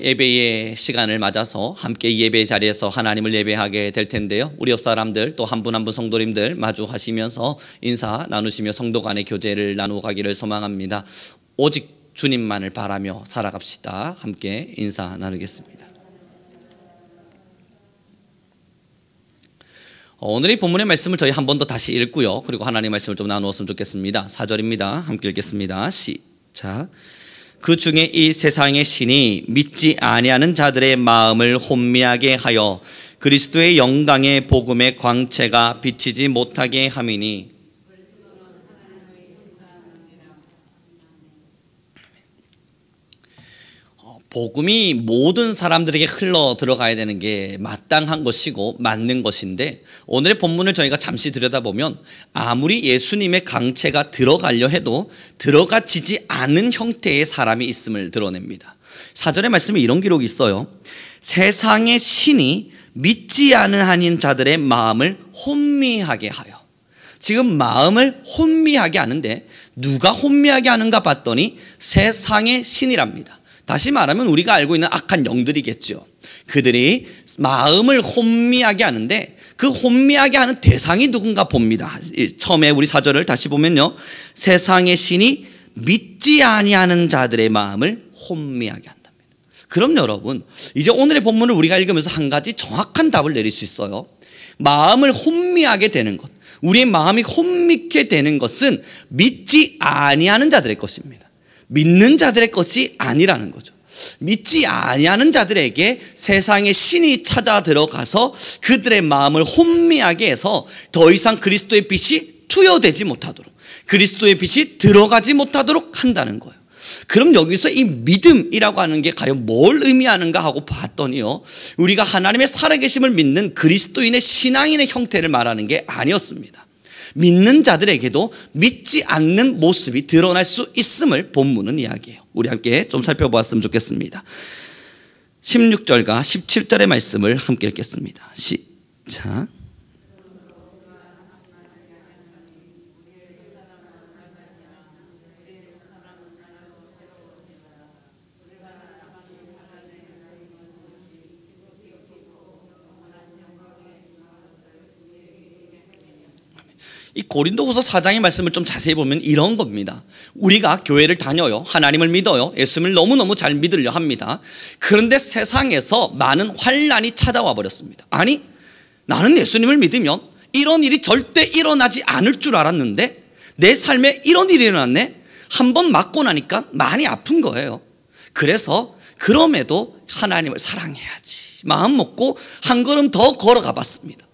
예배의 시간을 맞아서 함께 예배 자리에서 하나님을 예배하게 될 텐데요. 우리 옆 사람들 또 한 분 한 분 성도님들 마주하시면서 인사 나누시며 성도 간의 교제를 나누어 가기를 소망합니다. 오직 주님만을 바라며 살아갑시다. 함께 인사 나누겠습니다. 오늘의 본문의 말씀을 저희 한 번 더 다시 읽고요. 그리고 하나님의 말씀을 좀 나누었으면 좋겠습니다. 4절입니다. 함께 읽겠습니다. 시작. 그 중에 이 세상의 신이 믿지 아니하는 자들의 마음을 혼미하게 하여 그리스도의 영광의 복음의 광채가 비치지 못하게 함이니. 복음이 모든 사람들에게 흘러 들어가야 되는 게 마땅한 것이고 맞는 것인데, 오늘의 본문을 저희가 잠시 들여다보면 아무리 예수님의 강체가 들어가려 해도 들어가지지 않은 형태의 사람이 있음을 드러냅니다. 4절의 말씀에 이런 기록이 있어요. 세상의 신이 믿지 않은 자들의 마음을 혼미하게 하여. 지금 마음을 혼미하게 하는데 누가 혼미하게 하는가 봤더니 세상의 신이랍니다. 다시 말하면 우리가 알고 있는 악한 영들이겠죠. 그들이 마음을 혼미하게 하는데 그 혼미하게 하는 대상이 누군가 봅니다. 처음에 우리 4절을 다시 보면요, 세상의 신이 믿지 아니하는 자들의 마음을 혼미하게 한답니다. 그럼 여러분, 이제 오늘의 본문을 우리가 읽으면서 한 가지 정확한 답을 내릴 수 있어요. 마음을 혼미하게 되는 것, 우리의 마음이 혼미게 되는 것은 믿지 아니하는 자들의 것입니다. 믿는 자들의 것이 아니라는 거죠. 믿지 아니하는 자들에게 세상의 신이 찾아 들어가서 그들의 마음을 혼미하게 해서 더 이상 그리스도의 빛이 투여되지 못하도록, 그리스도의 빛이 들어가지 못하도록 한다는 거예요. 그럼 여기서 이 믿음이라고 하는 게 과연 뭘 의미하는가 하고 봤더니요, 우리가 하나님의 살아계심을 믿는 그리스도인의 신앙인의 형태를 말하는 게 아니었습니다. 믿는 자들에게도 믿지 않는 모습이 드러날 수 있음을 본문은 이야기해요. 우리 함께 좀 살펴보았으면 좋겠습니다. 16절과 17절의 말씀을 함께 읽겠습니다. 시작. 이 고린도후서 4장의 말씀을 좀 자세히 보면 이런 겁니다. 우리가 교회를 다녀요. 하나님을 믿어요. 예수님을 너무너무 잘 믿으려 합니다. 그런데 세상에서 많은 환난이 찾아와 버렸습니다. 아니, 나는 예수님을 믿으면 이런 일이 절대 일어나지 않을 줄 알았는데 내 삶에 이런 일이 일어났네. 한번 맞고 나니까 많이 아픈 거예요. 그래서 그럼에도 하나님을 사랑해야지 마음 먹고 한 걸음 더 걸어가 봤습니다.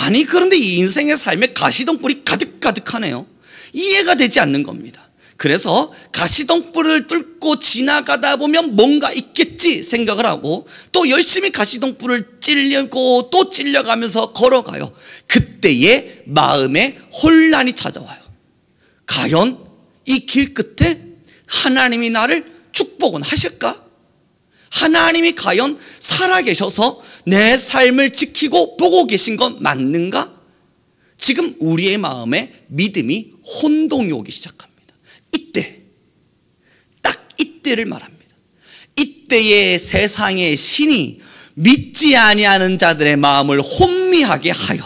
아니, 그런데 이 인생의 삶에 가시덤불이 가득가득하네요. 이해가 되지 않는 겁니다. 그래서 가시덤불을 뚫고 지나가다 보면 뭔가 있겠지 생각을 하고 또 열심히 가시덤불을 찔려고 또 찔려가면서 걸어가요. 그때에 마음에 혼란이 찾아와요. 과연 이 길 끝에 하나님이 나를 축복은 하실까? 하나님이 과연 살아계셔서 내 삶을 지키고 보고 계신 건 맞는가? 지금 우리의 마음에 믿음이 혼동이 오기 시작합니다. 이때, 딱 이때를 말합니다. 이때에 세상의 신이 믿지 아니하는 자들의 마음을 혼미하게 하여,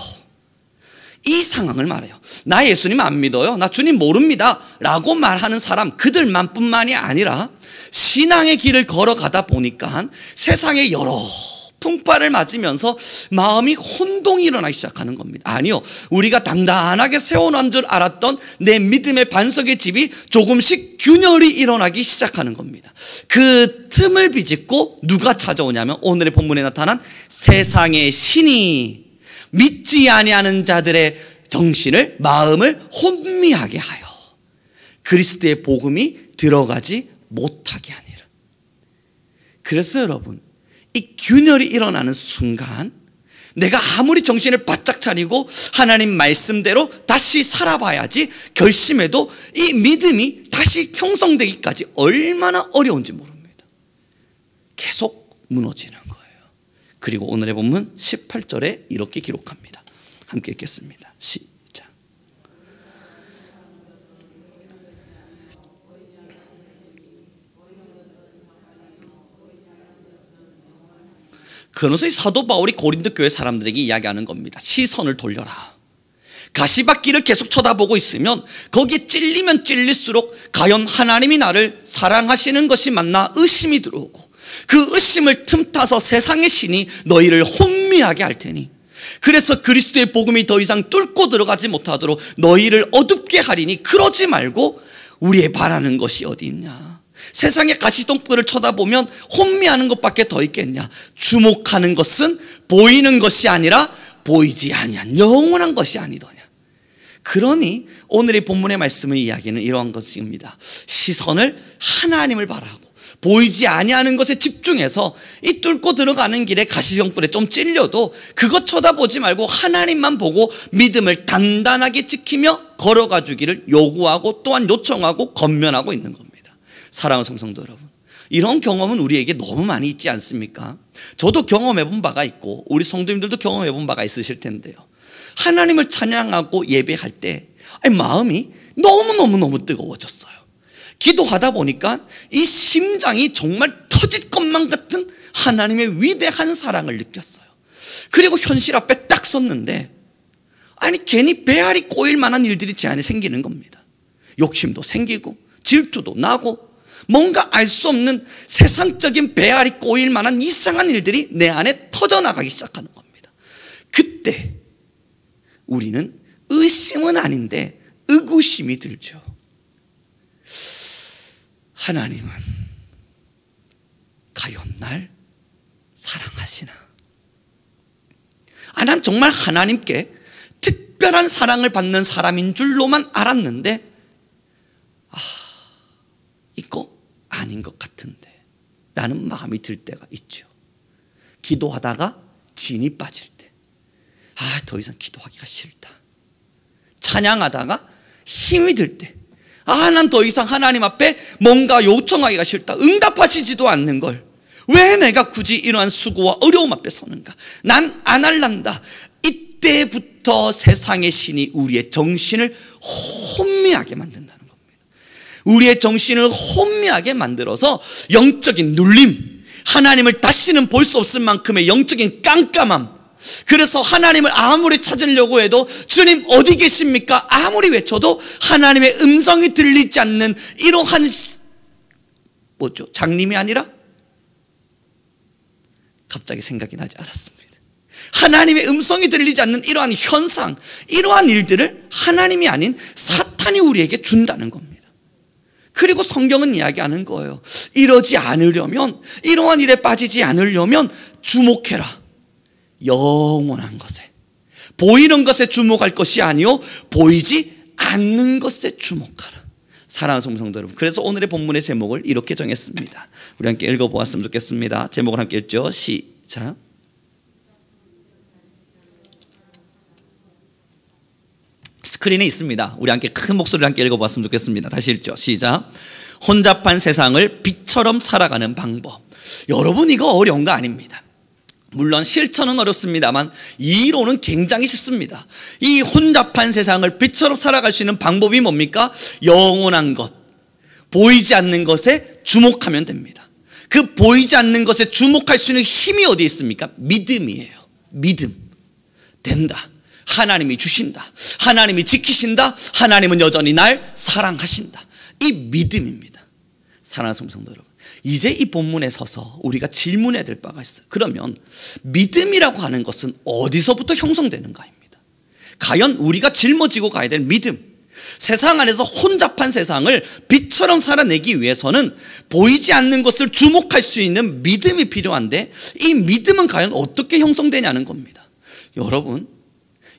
이 상황을 말해요. 나 예수님 안 믿어요, 나 주님 모릅니다 라고 말하는 사람, 그들만 뿐만이 아니라 신앙의 길을 걸어가다 보니까 세상의 여러 풍파를 맞으면서 마음이 혼동이 일어나기 시작하는 겁니다. 아니요, 우리가 단단하게 세워놓은 줄 알았던 내 믿음의 반석의 집이 조금씩 균열이 일어나기 시작하는 겁니다. 그 틈을 비집고 누가 찾아오냐면 오늘의 본문에 나타난 세상의 신이 믿지 아니하는 자들의 정신을, 마음을 혼미하게 하여 그리스도의 복음이 들어가지 못하게 하니라. 그래서 여러분, 이 균열이 일어나는 순간 내가 아무리 정신을 바짝 차리고 하나님 말씀대로 다시 살아봐야지 결심해도 이 믿음이 다시 형성되기까지 얼마나 어려운지 모릅니다. 계속 무너지는 거예요. 그리고 오늘의 본문 18절에 이렇게 기록합니다. 함께 읽겠습니다. 시작. 그러면서 이 사도 바울이 고린도 교회 사람들에게 이야기하는 겁니다. 시선을 돌려라. 가시밭길을 계속 쳐다보고 있으면 거기에 찔리면 찔릴수록 과연 하나님이 나를 사랑하시는 것이 맞나 의심이 들어오고, 그 의심을 틈타서 세상의 신이 너희를 혼미하게 할 테니, 그래서 그리스도의 복음이 더 이상 뚫고 들어가지 못하도록 너희를 어둡게 하리니 그러지 말고 우리의 바라는 것이 어디 있냐. 세상의 가시덤불을 쳐다보면 혼미하는 것밖에 더 있겠냐. 주목하는 것은 보이는 것이 아니라 보이지 아니한 영원한 것이 아니더냐. 그러니 오늘의 본문의 말씀의 이야기는 이러한 것입니다. 시선을 하나님을 바라고 보이지 아니하는 것에 집중해서 이 뚫고 들어가는 길에 가시덤불에 좀 찔려도 그것 쳐다보지 말고 하나님만 보고 믿음을 단단하게 지키며 걸어가 주기를 요구하고 또한 요청하고 권면하고 있는 겁니다. 사랑하는 성도 여러분, 이런 경험은 우리에게 너무 많이 있지 않습니까? 저도 경험해 본 바가 있고 우리 성도님들도 경험해 본 바가 있으실 텐데요, 하나님을 찬양하고 예배할 때 마음이 너무너무 뜨거워졌어요. 기도하다 보니까 이 심장이 정말 터질 것만 같은 하나님의 위대한 사랑을 느꼈어요. 그리고 현실 앞에 딱 섰는데 괜히 배알이 꼬일 만한 일들이 제 안에 생기는 겁니다. 욕심도 생기고 질투도 나고 뭔가 알 수 없는 세상적인 배알이 꼬일 만한 이상한 일들이 내 안에 터져나가기 시작하는 겁니다. 그때 우리는 의심은 아닌데 의구심이 들죠. 하나님은 과연 날 사랑하시나? 난 정말 하나님께 특별한 사랑을 받는 사람인 줄로만 알았는데 이거 아닌 것 같은데 라는 마음이 들 때가 있죠. 기도하다가 진이 빠질 때 더 이상 기도하기가 싫다. 찬양하다가 힘이 들 때 난 더 이상 하나님 앞에 뭔가 요청하기가 싫다. 응답하시지도 않는 걸 왜 내가 굳이 이러한 수고와 어려움 앞에 서는가. 난 안 할란다. 이때부터 세상의 신이 우리의 정신을 혼미하게 만든다는 겁니다. 우리의 정신을 혼미하게 만들어서 영적인 눌림, 하나님을 다시는 볼 수 없을 만큼의 영적인 깜깜함, 그래서 하나님을 아무리 찾으려고 해도 주님 어디 계십니까? 아무리 외쳐도 하나님의 음성이 들리지 않는 이러한 장님이 아니라 갑자기 생각이 나지 않았습니다. 하나님의 음성이 들리지 않는 이러한 현상, 이러한 일들을 하나님이 아닌 사탄이 우리에게 준다는 겁니다. 그리고 성경은 이야기하는 거예요. 이러지 않으려면, 이러한 일에 빠지지 않으려면 주목해라. 영원한 것에, 보이는 것에 주목할 것이 아니요 보이지 않는 것에 주목하라. 사랑하는 성도 여러분, 그래서 오늘의 본문의 제목을 이렇게 정했습니다. 우리 함께 읽어보았으면 좋겠습니다. 제목을 함께 읽죠. 시작. 스크린에 있습니다. 우리 함께 큰 목소리로 함께 읽어보았으면 좋겠습니다. 다시 읽죠. 시작. 혼잡한 세상을 빛처럼 살아가는 방법. 여러분, 이거 어려운 거 아닙니다. 물론 실천은 어렵습니다만 이론은 굉장히 쉽습니다. 이 혼잡한 세상을 빛처럼 살아갈 수 있는 방법이 뭡니까? 영원한 것, 보이지 않는 것에 주목하면 됩니다. 그 보이지 않는 것에 주목할 수 있는 힘이 어디에 있습니까? 믿음이에요. 믿음. 된다. 하나님이 주신다. 하나님이 지키신다. 하나님은 여전히 날 사랑하신다. 이 믿음입니다. 사랑하는 성도 여러분, 이제 이 본문에 서서 우리가 질문해야 될 바가 있어요. 그러면 믿음이라고 하는 것은 어디서부터 형성되는가입니다. 과연 우리가 짊어지고 가야 될 믿음, 세상 안에서 혼잡한 세상을 빛처럼 살아내기 위해서는 보이지 않는 것을 주목할 수 있는 믿음이 필요한데, 이 믿음은 과연 어떻게 형성되냐는 겁니다. 여러분,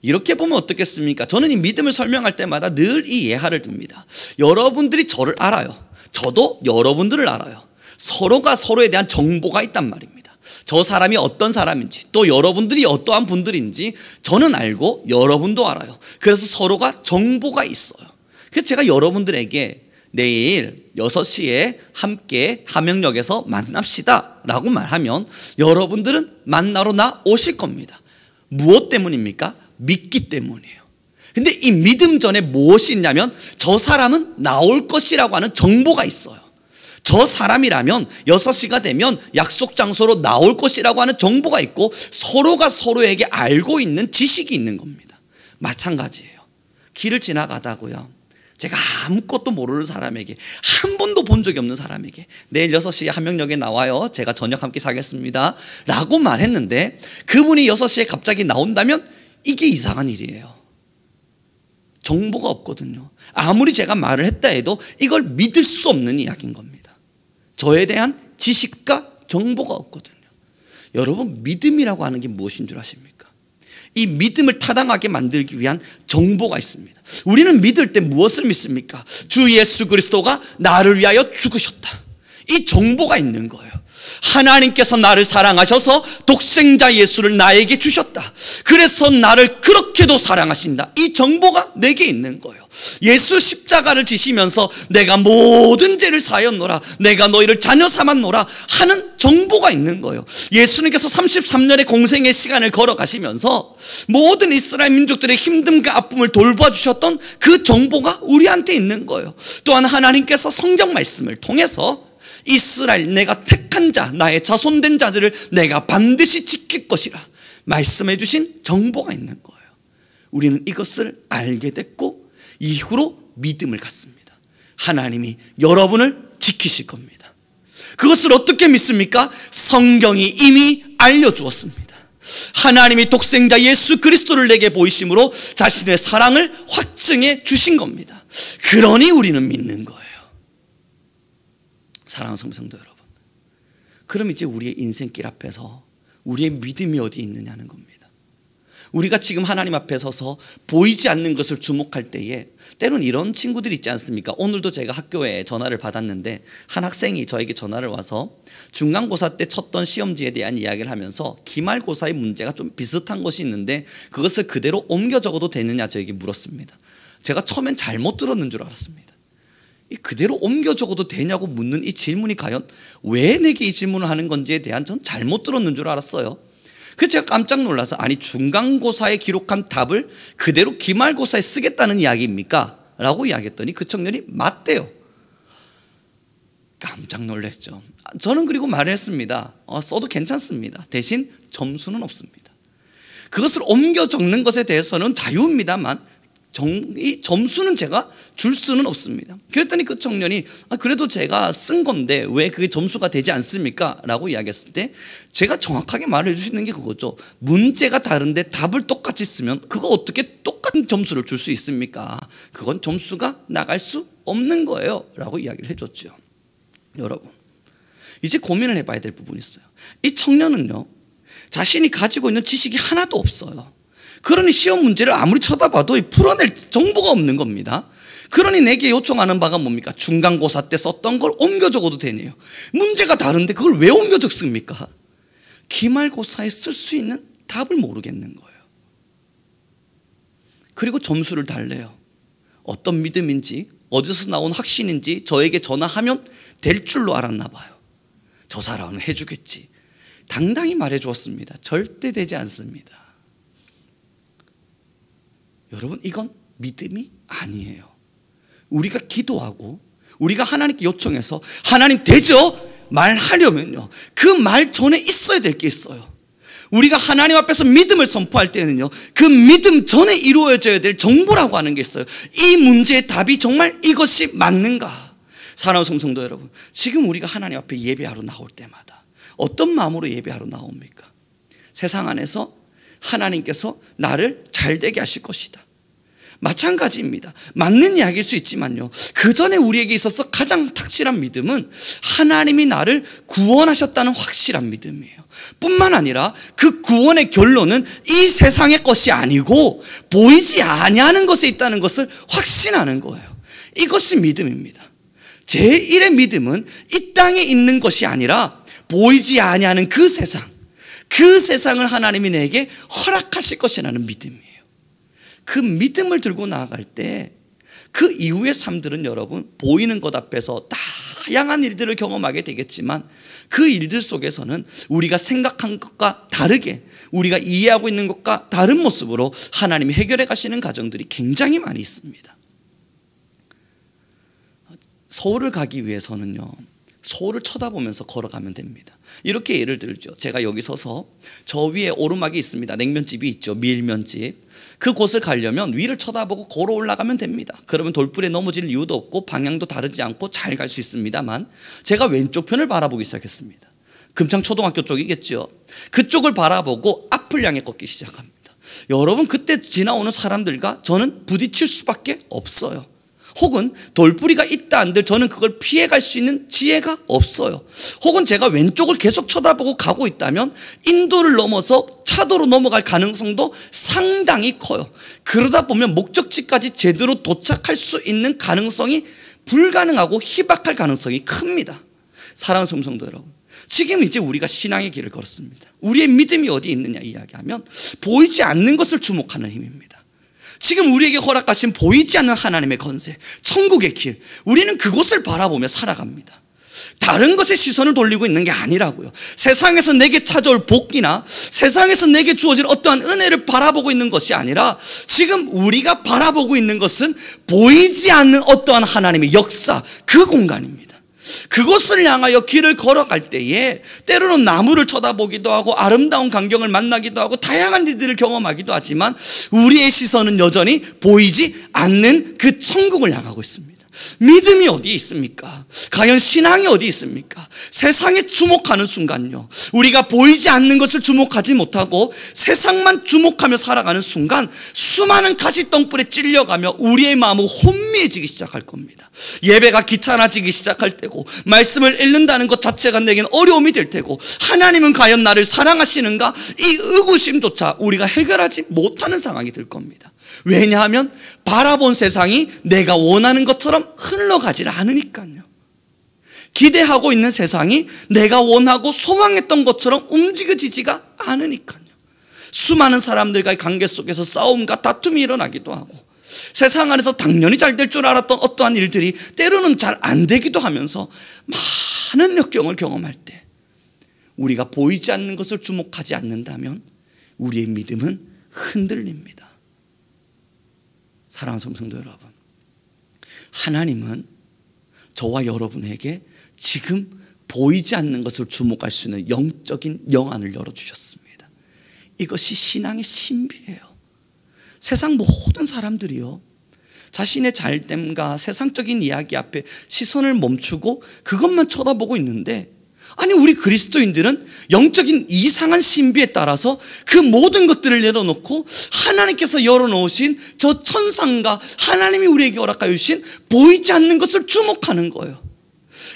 이렇게 보면 어떻겠습니까? 저는 이 믿음을 설명할 때마다 늘 이 예화를 듭니다. 여러분들이 저를 알아요. 저도 여러분들을 알아요. 서로가 서로에 대한 정보가 있단 말입니다. 저 사람이 어떤 사람인지, 또 여러분들이 어떠한 분들인지 저는 알고 여러분도 알아요. 그래서 서로가 정보가 있어요. 그래서 제가 여러분들에게 내일 6시에 함께 함영역에서 만납시다 라고 말하면 여러분들은 만나러 나 오실 겁니다. 무엇 때문입니까? 믿기 때문이에요. 근데 이 믿음 전에 무엇이 있냐면 저 사람은 나올 것이라고 하는 정보가 있어요. 저 사람이라면 6시가 되면 약속 장소로 나올 것이라고 하는 정보가 있고 서로가 서로에게 알고 있는 지식이 있는 겁니다. 마찬가지예요. 길을 지나가다고요, 제가 아무것도 모르는 사람에게, 한 번도 본 적이 없는 사람에게 내일 6시에 함영역에 나와요, 제가 저녁 함께 사겠습니다 라고 말했는데 그분이 6시에 갑자기 나온다면 이게 이상한 일이에요. 정보가 없거든요. 아무리 제가 말을 했다 해도 이걸 믿을 수 없는 이야기인 겁니다. 저에 대한 지식과 정보가 없거든요. 여러분, 믿음이라고 하는 게 무엇인 줄 아십니까? 이 믿음을 타당하게 만들기 위한 정보가 있습니다. 우리는 믿을 때 무엇을 믿습니까? 주 예수 그리스도가 나를 위하여 죽으셨다, 이 정보가 있는 거예요. 하나님께서 나를 사랑하셔서 독생자 예수를 나에게 주셨다, 그래서 나를 그렇게도 사랑하신다, 이 정보가 내게 있는 거예요. 예수 십자가를 지시면서 내가 모든 죄를 사하였노라, 내가 너희를 자녀 삼았노라 하는 정보가 있는 거예요. 예수님께서 33년의 공생의 시간을 걸어가시면서 모든 이스라엘 민족들의 힘듦과 아픔을 돌봐주셨던 그 정보가 우리한테 있는 거예요. 또한 하나님께서 성경 말씀을 통해서 이스라엘, 내가 택한 자, 나의 자손된 자들을 내가 반드시 지킬 것이라 말씀해 주신 정보가 있는 거예요. 우리는 이것을 알게 됐고 이후로 믿음을 갖습니다. 하나님이 여러분을 지키실 겁니다. 그것을 어떻게 믿습니까? 성경이 이미 알려주었습니다. 하나님이 독생자 예수 그리스도를 내게 보이심으로 자신의 사랑을 확증해 주신 겁니다. 그러니 우리는 믿는 거예요. 사랑하는 성도 여러분, 그럼 이제 우리의 인생길 앞에서 우리의 믿음이 어디 있느냐는 겁니다. 우리가 지금 하나님 앞에 서서 보이지 않는 것을 주목할 때에 때로는 이런 친구들이 있지 않습니까? 오늘도 제가 학교에 전화를 받았는데 한 학생이 저에게 전화를 와서 중간고사 때 쳤던 시험지에 대한 이야기를 하면서 기말고사의 문제가 좀 비슷한 것이 있는데 그것을 그대로 옮겨 적어도 되느냐 저에게 물었습니다. 제가 처음엔 잘못 들었는 줄 알았습니다. 이 그대로 옮겨 적어도 되냐고 묻는 이 질문이 과연 왜 내게 이 질문을 하는 건지에 대한 전 잘못 들었는 줄 알았어요. 그래서 제가 깜짝 놀라서, 아니 중간고사에 기록한 답을 그대로 기말고사에 쓰겠다는 이야기입니까? 라고 이야기했더니 그 청년이 맞대요. 깜짝 놀랐죠. 저는 그리고 말을 했습니다. 써도 괜찮습니다. 대신 점수는 없습니다. 그것을 옮겨 적는 것에 대해서는 자유입니다만 이 점수는 제가 줄 수는 없습니다. 그랬더니 그 청년이 그래도 제가 쓴 건데 왜 그게 점수가 되지 않습니까? 라고 이야기했을 때 제가 정확하게 말해 주시는 게 그거죠. 문제가 다른데 답을 똑같이 쓰면 그거 어떻게 똑같은 점수를 줄 수 있습니까? 그건 점수가 나갈 수 없는 거예요 라고 이야기를 해줬죠. 여러분, 이제 고민을 해봐야 될 부분이 있어요. 이 청년은요, 자신이 가지고 있는 지식이 하나도 없어요. 그러니 시험 문제를 아무리 쳐다봐도 풀어낼 정보가 없는 겁니다. 그러니 내게 요청하는 바가 뭡니까? 중간고사 때 썼던 걸 옮겨 적어도 되네요. 문제가 다른데 그걸 왜 옮겨 적습니까? 기말고사에 쓸 수 있는 답을 모르겠는 거예요. 그리고 점수를 달래요. 어떤 믿음인지 어디서 나온 확신인지 저에게 전화하면 될 줄로 알았나 봐요. 저 사람은 해주겠지. 당당히 말해 주었습니다. 절대 되지 않습니다. 여러분, 이건 믿음이 아니에요. 우리가 기도하고 우리가 하나님께 요청해서 하나님 되죠? 말하려면요, 그 말 전에 있어야 될 게 있어요. 우리가 하나님 앞에서 믿음을 선포할 때는요, 그 믿음 전에 이루어져야 될 정보라고 하는 게 있어요. 이 문제의 답이 정말 이것이 맞는가? 사랑하는 성도 여러분, 지금 우리가 하나님 앞에 예배하러 나올 때마다 어떤 마음으로 예배하러 나옵니까? 세상 안에서 하나님께서 나를 잘되게 하실 것이다. 마찬가지입니다. 맞는 이야기일 수 있지만요, 그 전에 우리에게 있어서 가장 확실한 믿음은 하나님이 나를 구원하셨다는 확실한 믿음이에요. 뿐만 아니라 그 구원의 결론은 이 세상의 것이 아니고 보이지 아니하는 것에 있다는 것을 확신하는 거예요. 이것이 믿음입니다. 제1의 믿음은 이 땅에 있는 것이 아니라 보이지 아니하는 그 세상, 그 세상을 하나님이 내게 허락하실 것이라는 믿음이에요. 그 믿음을 들고 나아갈 때 그 이후의 삶들은 여러분, 보이는 것 앞에서 다양한 일들을 경험하게 되겠지만 그 일들 속에서는 우리가 생각한 것과 다르게, 우리가 이해하고 있는 것과 다른 모습으로 하나님이 해결해 가시는 과정들이 굉장히 많이 있습니다. 서울을 가기 위해서는요, 소를 쳐다보면서 걸어가면 됩니다. 이렇게 예를 들죠. 제가 여기 서서 저 위에 오르막이 있습니다. 냉면집이 있죠. 밀면집. 그곳을 가려면 위를 쳐다보고 걸어 올라가면 됩니다. 그러면 돌불에 넘어질 이유도 없고 방향도 다르지 않고 잘 갈 수 있습니다만, 제가 왼쪽 편을 바라보기 시작했습니다. 금창초등학교 쪽이겠죠. 그쪽을 바라보고 앞을 향해 걷기 시작합니다. 여러분, 그때 지나오는 사람들과 저는 부딪힐 수밖에 없어요. 혹은 돌뿌리가 있다 한들 저는 그걸 피해갈 수 있는 지혜가 없어요. 혹은 제가 왼쪽을 계속 쳐다보고 가고 있다면 인도를 넘어서 차도로 넘어갈 가능성도 상당히 커요. 그러다 보면 목적지까지 제대로 도착할 수 있는 가능성이 불가능하고 희박할 가능성이 큽니다. 사랑하는 성도 여러분, 지금 이제 우리가 신앙의 길을 걸었습니다. 우리의 믿음이 어디 있느냐 이야기하면 보이지 않는 것을 주목하는 힘입니다. 지금 우리에게 허락하신 보이지 않는 하나님의 권세, 천국의 길, 우리는 그곳을 바라보며 살아갑니다. 다른 것에 시선을 돌리고 있는 게 아니라고요. 세상에서 내게 찾아올 복이나 세상에서 내게 주어질 어떠한 은혜를 바라보고 있는 것이 아니라 지금 우리가 바라보고 있는 것은 보이지 않는 어떠한 하나님의 역사, 그 공간입니다. 그곳을 향하여 길을 걸어갈 때에 때로는 나무를 쳐다보기도 하고 아름다운 광경을 만나기도 하고 다양한 일들을 경험하기도 하지만 우리의 시선은 여전히 보이지 않는 그 천국을 향하고 있습니다. 믿음이 어디에 있습니까? 과연 신앙이 어디에 있습니까? 세상에 주목하는 순간요, 우리가 보이지 않는 것을 주목하지 못하고 세상만 주목하며 살아가는 순간 수많은 가시덩불에 찔려가며 우리의 마음은 혼미해지기 시작할 겁니다. 예배가 귀찮아지기 시작할 때고, 말씀을 읽는다는 것 자체가 내겐 어려움이 될 테고, 하나님은 과연 나를 사랑하시는가, 이 의구심조차 우리가 해결하지 못하는 상황이 될 겁니다. 왜냐하면 바라본 세상이 내가 원하는 것처럼 흘러가질 않으니까요. 기대하고 있는 세상이 내가 원하고 소망했던 것처럼 움직여지지가 않으니까요. 수많은 사람들과의 관계 속에서 싸움과 다툼이 일어나기도 하고, 세상 안에서 당연히 잘 될 줄 알았던 어떠한 일들이 때로는 잘 안 되기도 하면서 많은 역경을 경험할 때 우리가 보이지 않는 것을 주목하지 않는다면 우리의 믿음은 흔들립니다. 사랑하는 성도 여러분, 하나님은 저와 여러분에게 지금 보이지 않는 것을 주목할 수 있는 영적인 영안을 열어주셨습니다. 이것이 신앙의 신비예요. 세상 모든 사람들이요, 자신의 잘됨과 세상적인 이야기 앞에 시선을 멈추고 그것만 쳐다보고 있는데, 아니 우리 그리스도인들은 영적인 이상한 신비에 따라서 그 모든 것들을 내려놓고 하나님께서 열어놓으신 저 천상과 하나님이 우리에게 허락하여 주신 보이지 않는 것을 주목하는 거예요.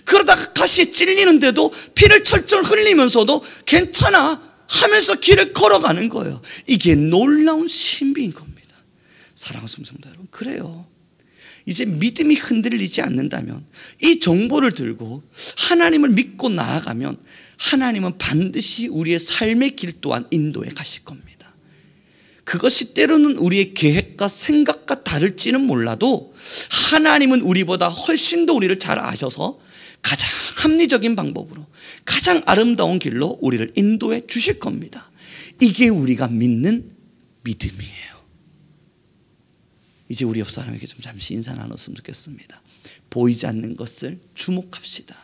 그러다가 가시에 찔리는데도 피를 철철 흘리면서도 괜찮아 하면서 길을 걸어가는 거예요. 이게 놀라운 신비인 겁니다. 사랑하는 성도 여러분, 그래요. 이제 믿음이 흔들리지 않는다면, 이 정보를 들고 하나님을 믿고 나아가면 하나님은 반드시 우리의 삶의 길 또한 인도해 가실 겁니다. 그것이 때로는 우리의 계획과 생각과 다를지는 몰라도 하나님은 우리보다 훨씬 더 우리를 잘 아셔서 가장 합리적인 방법으로 가장 아름다운 길로 우리를 인도해 주실 겁니다. 이게 우리가 믿는 믿음이에요. 이제 우리 옆 사람에게 좀 잠시 인사 나눴으면 좋겠습니다. 보이지 않는 것을 주목합시다.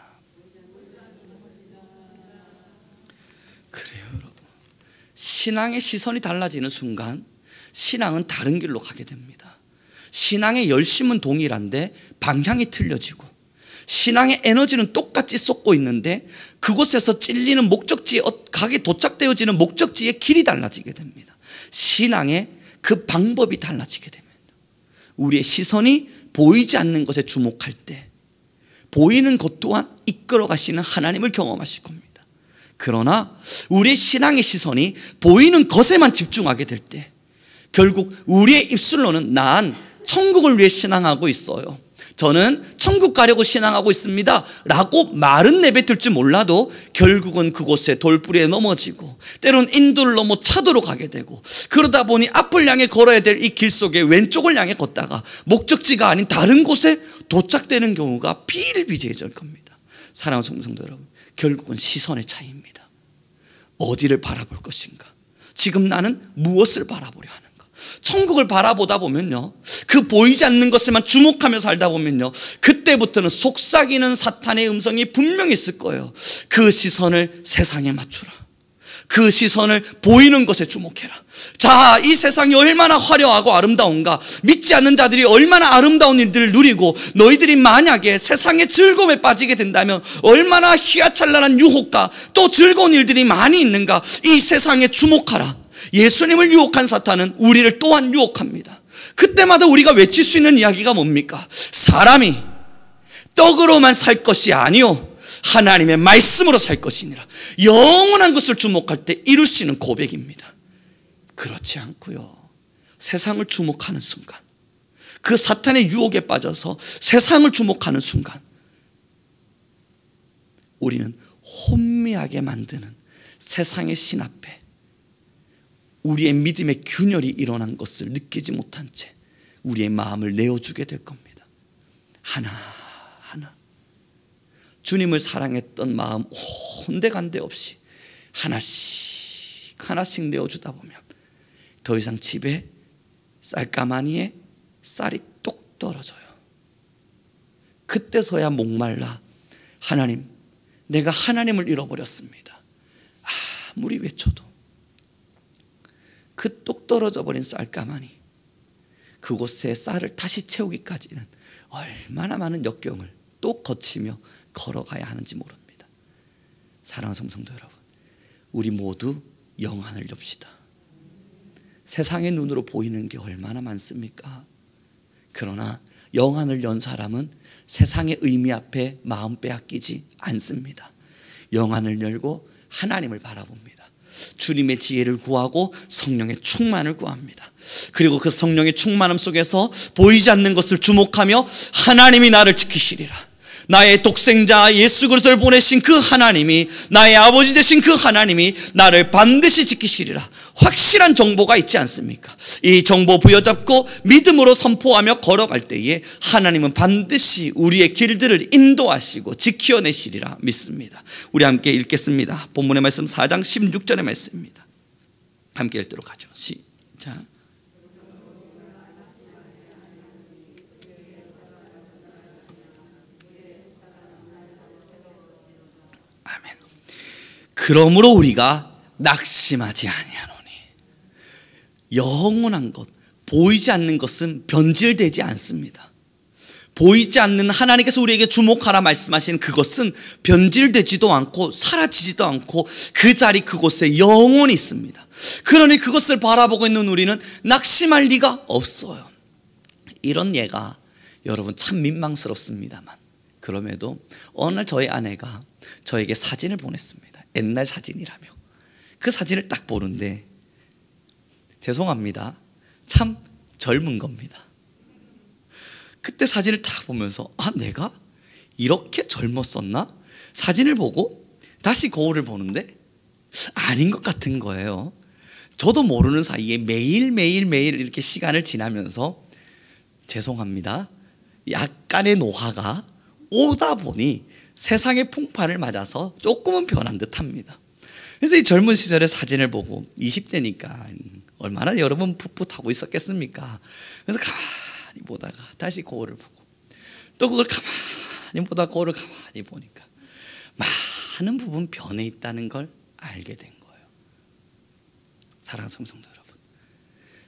그래요, 여러분. 신앙의 시선이 달라지는 순간 신앙은 다른 길로 가게 됩니다. 신앙의 열심은 동일한데 방향이 틀려지고, 신앙의 에너지는 똑같이 쏟고 있는데 그곳에서 찔리는 목적지에 가게 도착되어지는 목적지의 길이 달라지게 됩니다. 신앙의 그 방법이 달라지게 됩니다. 우리의 시선이 보이지 않는 것에 주목할 때 보이는 것 또한 이끌어 가시는 하나님을 경험하실 겁니다. 그러나 우리의 신앙의 시선이 보이는 것에만 집중하게 될 때 결국 우리의 입술로는 난 천국을 위해 신앙하고 있어요, 저는 천국 가려고 신앙하고 있습니다 라고 말은 내뱉을지 몰라도 결국은 그곳에 돌뿌리에 넘어지고 때로는 인도를 넘어 차도로 가게 되고, 그러다 보니 앞을 향해 걸어야 될 이 길 속에 왼쪽을 향해 걷다가 목적지가 아닌 다른 곳에 도착되는 경우가 비일비재해질 겁니다. 사랑하는 성도 여러분, 결국은 시선의 차이입니다. 어디를 바라볼 것인가, 지금 나는 무엇을 바라보려 하는가. 천국을 바라보다 보면요, 그 보이지 않는 것에만 주목하며 살다 보면요, 그때 그때부터는 속삭이는 사탄의 음성이 분명히 있을 거예요. 그 시선을 세상에 맞추라. 그 시선을 보이는 것에 주목해라. 자, 이 세상이 얼마나 화려하고 아름다운가, 믿지 않는 자들이 얼마나 아름다운 일들을 누리고, 너희들이 만약에 세상의 즐거움에 빠지게 된다면 얼마나 휘하찬란한 유혹과 또 즐거운 일들이 많이 있는가. 이 세상에 주목하라. 예수님을 유혹한 사탄은 우리를 또한 유혹합니다. 그때마다 우리가 외칠 수 있는 이야기가 뭡니까? 사람이 떡으로만 살 것이 아니요 하나님의 말씀으로 살 것이니라. 영원한 것을 주목할 때 이룰 수 있는 고백입니다. 그렇지 않고요, 세상을 주목하는 순간, 그 사탄의 유혹에 빠져서 세상을 주목하는 순간, 우리는 혼미하게 만드는 세상의 신 앞에 우리의 믿음의 균열이 일어난 것을 느끼지 못한 채 우리의 마음을 내어주게 될 겁니다. 하나하나 주님을 사랑했던 마음 온데간데 없이 하나씩 하나씩 내어주다 보면 더 이상 집에 쌀가마니에 쌀이 똑 떨어져요. 그때서야 목말라, 하나님, 내가 하나님을 잃어버렸습니다. 아무리 외쳐도 그 똑 떨어져 버린 쌀가마니, 그곳에 쌀을 다시 채우기까지는 얼마나 많은 역경을 또 거치며 걸어가야 하는지 모릅니다. 사랑하는 성도 여러분, 우리 모두 영안을 엽시다. 세상의 눈으로 보이는 게 얼마나 많습니까? 그러나 영안을 연 사람은 세상의 의미 앞에 마음 빼앗기지 않습니다. 영안을 열고 하나님을 바라봅니다. 주님의 지혜를 구하고 성령의 충만을 구합니다. 그리고 그 성령의 충만함 속에서 보이지 않는 것을 주목하며 하나님이 나를 지키시리라. 나의 독생자 예수 그리스도를 보내신 그 하나님이, 나의 아버지 되신 그 하나님이 나를 반드시 지키시리라. 확실한 정보가 있지 않습니까? 이 정보 부여잡고 믿음으로 선포하며 걸어갈 때에 하나님은 반드시 우리의 길들을 인도하시고 지켜내시리라 믿습니다. 우리 함께 읽겠습니다. 본문의 말씀 4장 16절의 말씀입니다. 함께 읽도록 하죠. 시작. 그러므로 우리가 낙심하지 아니하노니. 영원한 것, 보이지 않는 것은 변질되지 않습니다. 보이지 않는 하나님께서 우리에게 주목하라 말씀하시는 그것은 변질되지도 않고 사라지지도 않고 그 자리 그곳에 영원히 있습니다. 그러니 그것을 바라보고 있는 우리는 낙심할 리가 없어요. 이런 예가 여러분 참 민망스럽습니다만, 그럼에도 어느 날 저희 아내가 저에게 사진을 보냈습니다. 옛날 사진이라며. 그 사진을 딱 보는데 죄송합니다, 참 젊은 겁니다. 그때 사진을 딱 보면서 내가 이렇게 젊었었나? 사진을 보고 다시 거울을 보는데 아닌 것 같은 거예요. 저도 모르는 사이에 매일 이렇게 시간을 지나면서 죄송합니다, 약간의 노화가 오다 보니 세상의 풍파를 맞아서 조금은 변한 듯합니다. 그래서 이 젊은 시절의 사진을 보고 20대니까 얼마나 여러분 풋풋하고 있었겠습니까? 그래서 가만히 보다가 다시 거울을 보고 또 그걸 가만히 보다가 거울을 가만히 보니까 많은 부분 변해 있다는 걸 알게 된 거예요. 사랑하는 성도 여러분,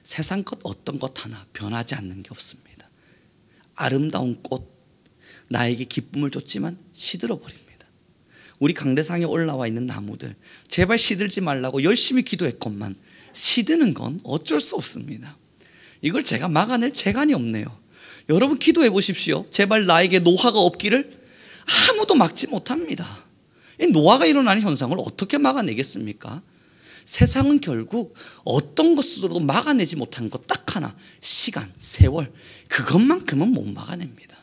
세상 것 어떤 것 하나 변하지 않는 게 없습니다. 아름다운 꽃, 나에게 기쁨을 줬지만 시들어버립니다. 우리 강대상에 올라와 있는 나무들, 제발 시들지 말라고 열심히 기도했건만 시드는 건 어쩔 수 없습니다. 이걸 제가 막아낼 재간이 없네요. 여러분 기도해 보십시오. 제발 나에게 노화가 없기를. 아무도 막지 못합니다. 이 노화가 일어나는 현상을 어떻게 막아내겠습니까? 세상은 결국 어떤 것으로도 막아내지 못하는 것 딱 하나, 시간, 세월, 그것만큼은 못 막아냅니다.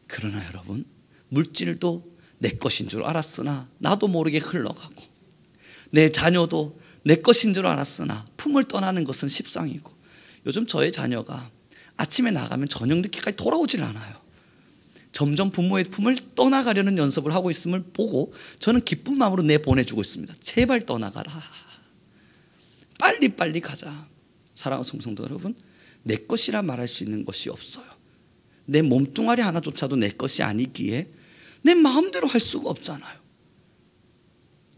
그러나 여러분, 물질도 내 것인 줄 알았으나 나도 모르게 흘러가고, 내 자녀도 내 것인 줄 알았으나 품을 떠나는 것은 십상이고, 요즘 저의 자녀가 아침에 나가면 저녁 늦게까지 돌아오질 않아요. 점점 부모의 품을 떠나가려는 연습을 하고 있음을 보고 저는 기쁜 마음으로 내보내주고 있습니다. 제발 떠나가라. 빨리 가자. 사랑하는 성도 여러분, 내 것이라 말할 수 있는 것이 없어요. 내 몸뚱아리 하나조차도 내 것이 아니기에 내 마음대로 할 수가 없잖아요.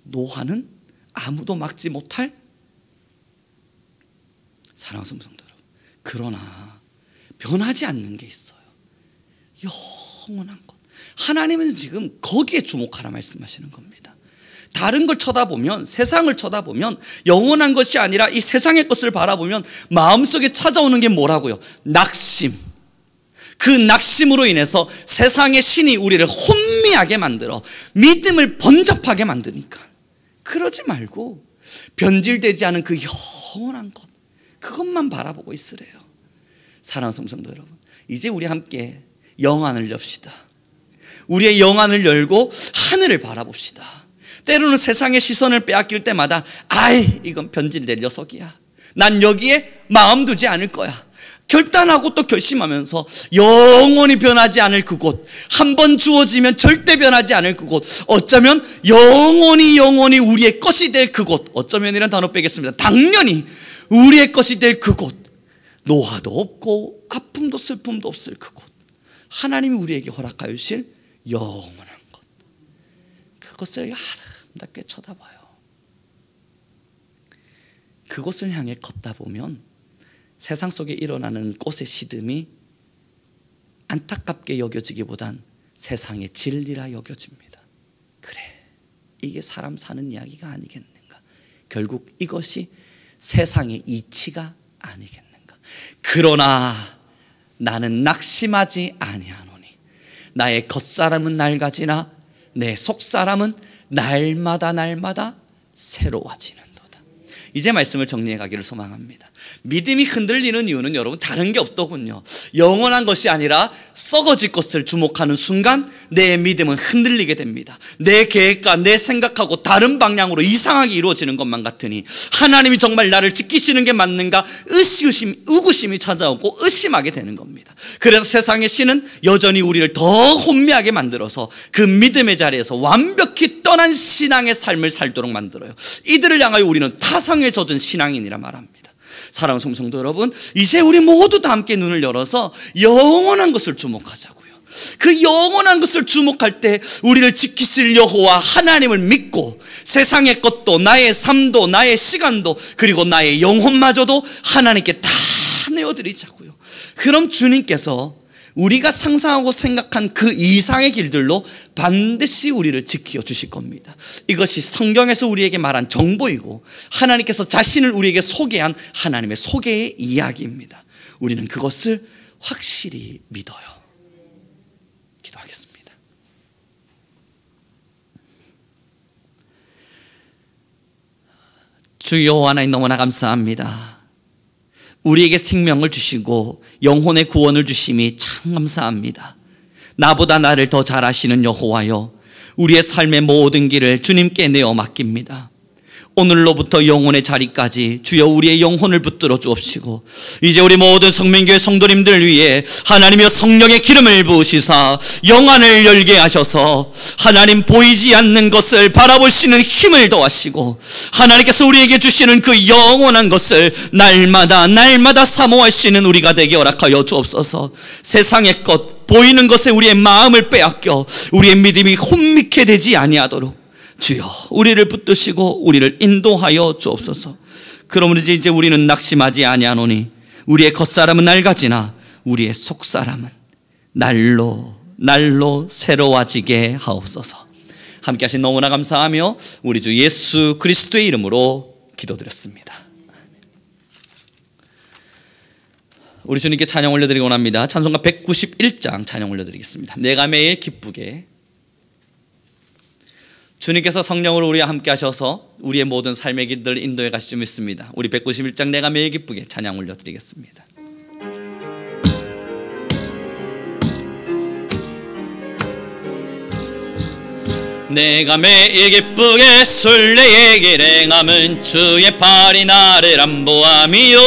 노화는 아무도 막지 못할 사랑하는 성도 여러분, 그러나 변하지 않는 게 있어요. 영원한 것. 하나님은 지금 거기에 주목하라 말씀하시는 겁니다. 다른 걸 쳐다보면, 세상을 쳐다보면 영원한 것이 아니라 이 세상의 것을 바라보면 마음속에 찾아오는 게 뭐라고요? 낙심. 그 낙심으로 인해서 세상의 신이 우리를 혼미하게 만들어 믿음을 번잡하게 만드니까, 그러지 말고 변질되지 않은 그 영원한 것, 그것만 바라보고 있으래요. 사랑하는 성도 여러분, 이제 우리 함께 영안을 엽시다. 우리의 영안을 열고 하늘을 바라봅시다. 때로는 세상의 시선을 빼앗길 때마다 아이, 이건 변질될 녀석이야, 난 여기에 마음 두지 않을 거야, 결단하고 또 결심하면서 영원히 변하지 않을 그곳, 한번 주어지면 절대 변하지 않을 그곳, 어쩌면 영원히 우리의 것이 될 그곳, 어쩌면이라는 단어 빼겠습니다. 당연히 우리의 것이 될 그곳, 노화도 없고 아픔도 슬픔도 없을 그곳, 하나님이 우리에게 허락하여 주실 영원한 것, 그것을 아름답게 쳐다봐요. 그것을 향해 걷다 보면 세상 속에 일어나는 꽃의 시듬이 안타깝게 여겨지기보단 세상의 진리라 여겨집니다. 그래, 이게 사람 사는 이야기가 아니겠는가? 결국 이것이 세상의 이치가 아니겠는가? 그러나 나는 낙심하지 아니하노니 나의 겉사람은 낡아지나 내 속사람은 날마다 새로워지는도다. 이제 말씀을 정리해 가기를 소망합니다. 믿음이 흔들리는 이유는 여러분 다른 게 없더군요. 영원한 것이 아니라 썩어질 것을 주목하는 순간 내 믿음은 흔들리게 됩니다. 내 계획과 내 생각하고 다른 방향으로 이상하게 이루어지는 것만 같으니 하나님이 정말 나를 지키시는 게 맞는가 의구심이 찾아오고 의심하게 되는 겁니다. 그래서 세상의 신은 여전히 우리를 더 혼미하게 만들어서 그 믿음의 자리에서 완벽히 떠난 신앙의 삶을 살도록 만들어요. 이들을 향하여 우리는 타성에 젖은 신앙인이라 말합니다. 사랑하는 성도 여러분, 이제 우리 모두 다 함께 눈을 열어서 영원한 것을 주목하자고요. 그 영원한 것을 주목할 때 우리를 지키실 여호와 하나님을 믿고 세상의 것도 나의 삶도 나의 시간도 그리고 나의 영혼마저도 하나님께 다 내어드리자고요. 그럼 주님께서 우리가 상상하고 생각한 그 이상의 길들로 반드시 우리를 지켜 주실 겁니다. 이것이 성경에서 우리에게 말한 정보이고 하나님께서 자신을 우리에게 소개한 하나님의 소개의 이야기입니다. 우리는 그것을 확실히 믿어요. 기도하겠습니다. 주여 하나님, 너무나 감사합니다. 우리에게 생명을 주시고 영혼의 구원을 주심이 참 감사합니다. 나보다 나를 더 잘 아시는 여호와여, 우리의 삶의 모든 길을 주님께 내어 맡깁니다. 오늘로부터 영혼의 자리까지 주여 우리의 영혼을 붙들어 주옵시고 이제 우리 모든 성민교회 성도님들 위해 하나님의 성령의 기름을 부으시사 영안을 열게 하셔서 하나님 보이지 않는 것을 바라볼 수 있는 힘을 더하시고 하나님께서 우리에게 주시는 그 영원한 것을 날마다 사모할 수 있는 우리가 되게 허락하여 주옵소서. 세상의 것, 보이는 것에 우리의 마음을 빼앗겨 우리의 믿음이 혼미케 되지 아니하도록 주여 우리를 붙드시고 우리를 인도하여 주옵소서. 그러므로 이제 우리는 낙심하지 아니하노니 우리의 겉사람은 낡아지나 우리의 속사람은 날로 새로워지게 하옵소서. 함께 하신 너무나 감사하며 우리 주 예수 그리스도의 이름으로 기도드렸습니다. 우리 주님께 찬양 올려드리기 원합니다. 찬송가 191장 찬양 올려드리겠습니다. 내가 매일 기쁘게. 주님께서 성령으로 우리와 함께 하셔서 우리의 모든 삶의 길들을 인도해 가실 줄 믿습니다. 우리 191장 내가 매일 기쁘게 찬양 올려드리겠습니다. 내가 매일 기쁘게 순례의 길 행함은 주의 팔이 나를 안보함이요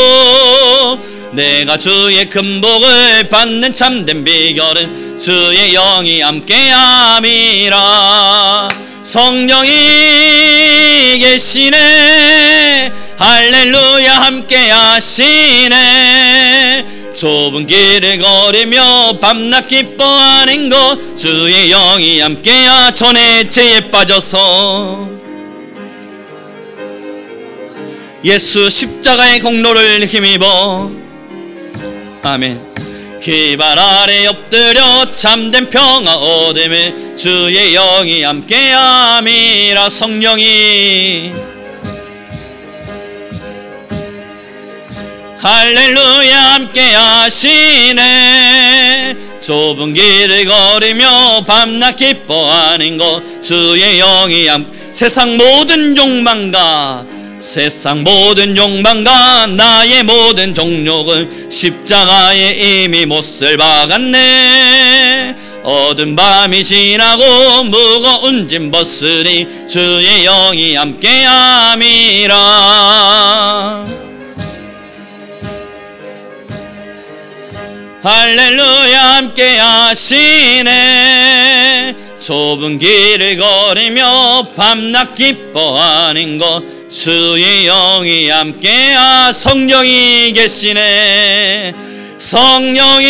내가 주의 큰 복을 받는 참된 비결은 주의 영이 함께함이라. 성령이 계시네 할렐루야 함께 하시네 좁은 길을 걸으며 밤낮 기뻐하는 것 주의 영이 함께야 전에 죄에 빠져서 예수 십자가의 공로를 힘입어 아멘. 기발 아래 엎드려 참된 평화 얻으며 주의 영이 함께함이라. 성령이 할렐루야 함께 하시네. 좁은 길을 걸으며 밤낮 기뻐하는 것 주의 영이 세상 모든 욕망과 나의 모든 종욕은 십자가에 이미 못을 박았네. 어두운 밤이 지나고 무거운 짐 벗으니 주의 영이 함께함이라. 할렐루야 함께 하시네. 좁은 길을 걸으며 밤낮 기뻐하는 것 주의 영이 함께하. 성령이 계시네. 성령이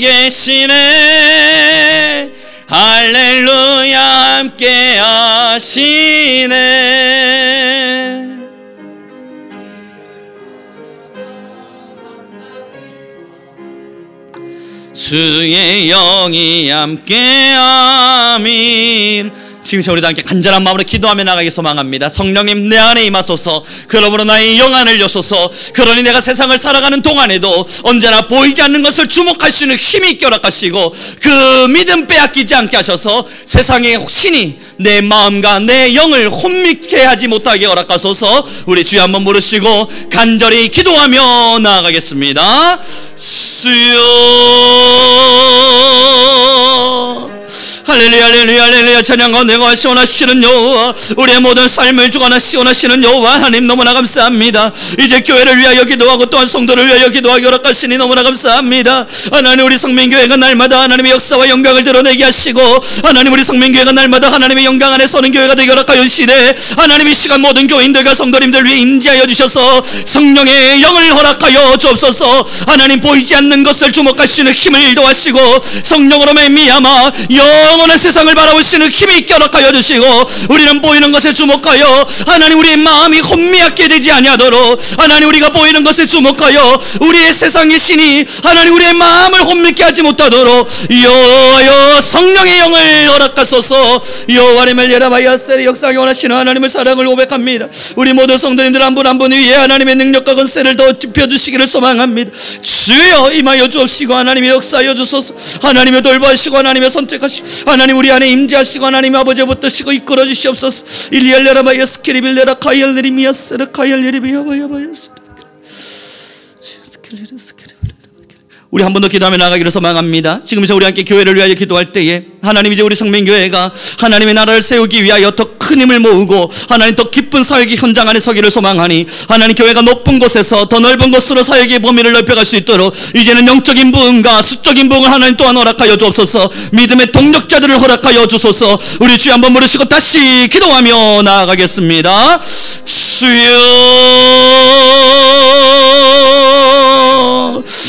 계시네. 할렐루야 함께 하시네. 주의 영이 함께함이. 지금 우리도 함께 간절한 마음으로 기도하며 나가기 소망합니다. 성령님 내 안에 임하소서. 그러므로 나의 영안을 여소서. 그러니 내가 세상을 살아가는 동안에도 언제나 보이지 않는 것을 주목할 수 있는 힘이 있게 허락하시고 그 믿음 빼앗기지 않게 하셔서 세상의 신이 내 마음과 내 영을 혼미케 하지 못하게 허락하소서. 우리 주여 한번 부르시고 간절히 기도하며 나아가겠습니다. 주여 할렐루야 할렐루야 할렐루야. 찬양 가운데 시원하시는 여호와, 우리의 모든 삶을 주관하 시원하시는 여호와 하나님 너무나 감사합니다. 이제 교회를 위하여 기도하고 또한 성도를 위하여 기도하기 허락하시니 너무나 감사합니다. 하나님 우리 성민교회가 날마다 하나님의 역사와 영광을 드러내게 하시고 하나님 우리 성민교회가 날마다 하나님의 영광 안에 서는 교회가 되게 허락하여 주시되 하나님 이 시간 모든 교인들과 성도님들 위해 임재하여 주셔서 성령의 영을 허락하여 주옵소서. 하나님 보이지 않는 것을 주목할 수 있는 힘을 더하시고 성령으로 말미암아 영원한 세상을 바라보시는 힘이 있게 허락하여 주시고 우리는 보이는 것에 주목하여 하나님 우리의 마음이 혼미하게 되지 아니하도록 하나님 우리가 보이는 것에 주목하여 우리의 세상의 신이 하나님 우리의 마음을 혼미케 하지 못하도록 여호와여 성령의 영을 허락하소서. 여호와님을 예라바이아셀의 역사하기 원하시는 하나님의 사랑을 고백합니다. 우리 모든 성도님들 한 분 한 분 위에 하나님의 능력과 권세를 더 펴주시기를 소망합니다. 주여 임하여 주옵시고 하나님의 역사하여 주소서. 하나님의 돌보시고 하나님의 선택하시고 하나님 우리 안에 임재하시고 하나님 아버지 붙드시고 이끌어 주시옵소서. 일리엘레라바이아 스키리빌레라 카이엘리미아스라 카이엘리비아바야바야스. 우리 한 번 더 기도하며 나가기를 소망합니다. 지금 이제 우리 함께 교회를 위하여 기도할 때에 하나님 이제 우리 성민교회가 하나님의 나라를 세우기 위하여 더 큰 힘을 모으고 하나님 더 깊은 사역의 현장 안에 서기를 소망하니 하나님 교회가 높은 곳에서 더 넓은 곳으로 사역의 범위를 넓혀갈 수 있도록 이제는 영적인 부흥과 수적인 부흥을 하나님 또한 허락하여 주옵소서. 믿음의 동력자들을 허락하여 주소서. 우리 주여 한번 부르시고 다시 기도하며 나아가겠습니다. 주여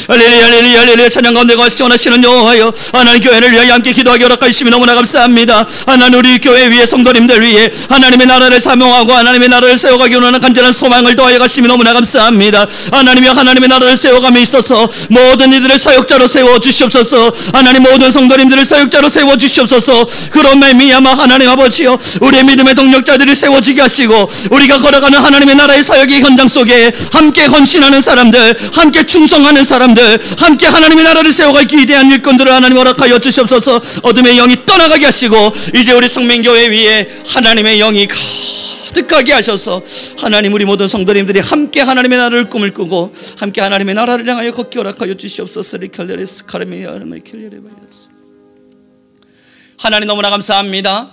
할렐루야 할렐루야 할렐루야. 찬양 가운데 시원하시는 여호와여 하나님 교회를 위하여 함께 기도하기 허락하시니 너무나 감사합니다. 하나님 우리 교회 위에 성도님들 위해 하나님의 나라를 사명하고 하나님의 나라를 세워가기 원하는 간절한 소망을 더하여 가시니 너무나 감사합니다. 하나님이여 하나님의 나라를 세워감에 있어서 모든 이들을 사역자로 세워주시옵소서. 하나님 모든 성도님들을 사역자로 세워주시옵소서. 그런 말미암아 하나님 아버지여 우리의 믿음의 동력자들이 세워지게 하시고 우리가 걸어가는 하나님의 나라의 사역의 현장 속에 함께 헌신하는 사람들, 함께 충성하는 사람들, 함께 하나님의 나라를 세워갈 기대한 일꾼들을 하나님 허락하여 주시옵소서. 어둠의 영이 떠나가게 하시고 이제 우리 성민교회 위에 하나님의 영이 가득하게 하셔서 하나님 우리 모든 성도님들이 함께 하나님의 나라를 꿈을 꾸고 함께 하나님의 나라를 향하여 걷기 허락하여 주시옵소서. 하나님 너무나 감사합니다.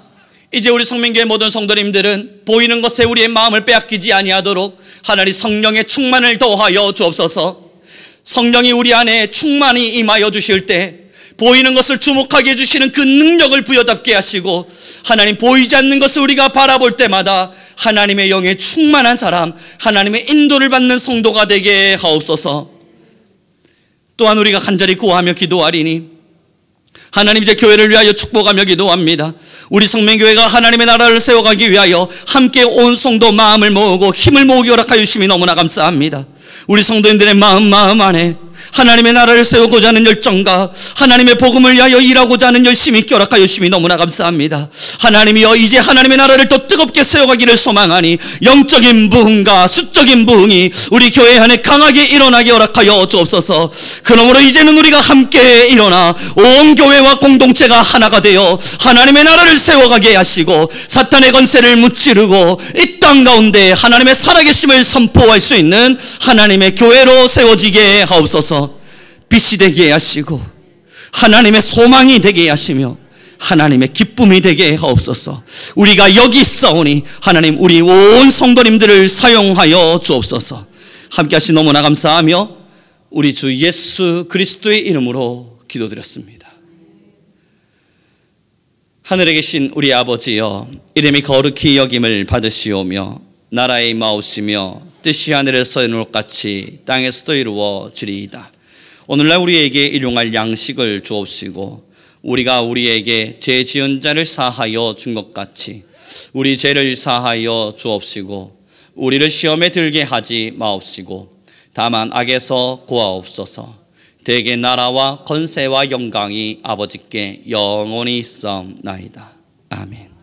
이제 우리 성민교회 모든 성도님들은 보이는 것에 우리의 마음을 빼앗기지 아니하도록 하나님 성령의 충만을 더하여 주옵소서. 성령이 우리 안에 충만히 임하여 주실 때 보이는 것을 주목하게 해주시는 그 능력을 부여잡게 하시고 하나님 보이지 않는 것을 우리가 바라볼 때마다 하나님의 영에 충만한 사람, 하나님의 인도를 받는 성도가 되게 하옵소서. 또한 우리가 간절히 구하며 기도하리니 하나님 이제 교회를 위하여 축복하며 기도합니다. 우리 성맹교회가 하나님의 나라를 세워가기 위하여 함께 온 성도 마음을 모으고 힘을 모으기 허락하여 주심이 너무나 감사합니다. 우리 성도님들의 마음 안에 하나님의 나라를 세우고자 하는 열정과 하나님의 복음을 위하여 일하고자 하는 열심이 있게 허락하여 주심이 너무나 감사합니다. 하나님이여 이제 하나님의 나라를 더 뜨겁게 세워가기를 소망하니 영적인 부흥과 수적인 부흥이 우리 교회 안에 강하게 일어나게 허락하여 주옵소서. 그러므로 이제는 우리가 함께 일어나 온 교회와 공동체가 하나가 되어 하나님의 나라를 세워가게 하시고 사탄의 권세를 무찌르고 이 땅 가운데 하나님의 살아계심을 선포할 수 있는 하나님의 교회로 세워지게 하옵소서. 빛이 되게 하시고 하나님의 소망이 되게 하시며 하나님의 기쁨이 되게 하옵소서. 우리가 여기 있사오니 하나님 우리 온 성도님들을 사용하여 주옵소서. 함께 하신 너무나 감사하며 우리 주 예수 그리스도의 이름으로 기도드렸습니다. 하늘에 계신 우리 아버지여, 이름이 거룩히 여김을 받으시오며 나라의 임하옵시며 뜻이 하늘에서 이루는 것 같이 땅에서도 이루어지리이다. 오늘날 우리에게 일용할 양식을 주옵시고 우리가 우리에게 죄 지은 자를 사하여 준 것 같이 우리 죄를 사하여 주옵시고 우리를 시험에 들게 하지 마옵시고 다만 악에서 구하옵소서. 대개 나라와 권세와 영광이 아버지께 영원히 있사옵나이다. 아멘.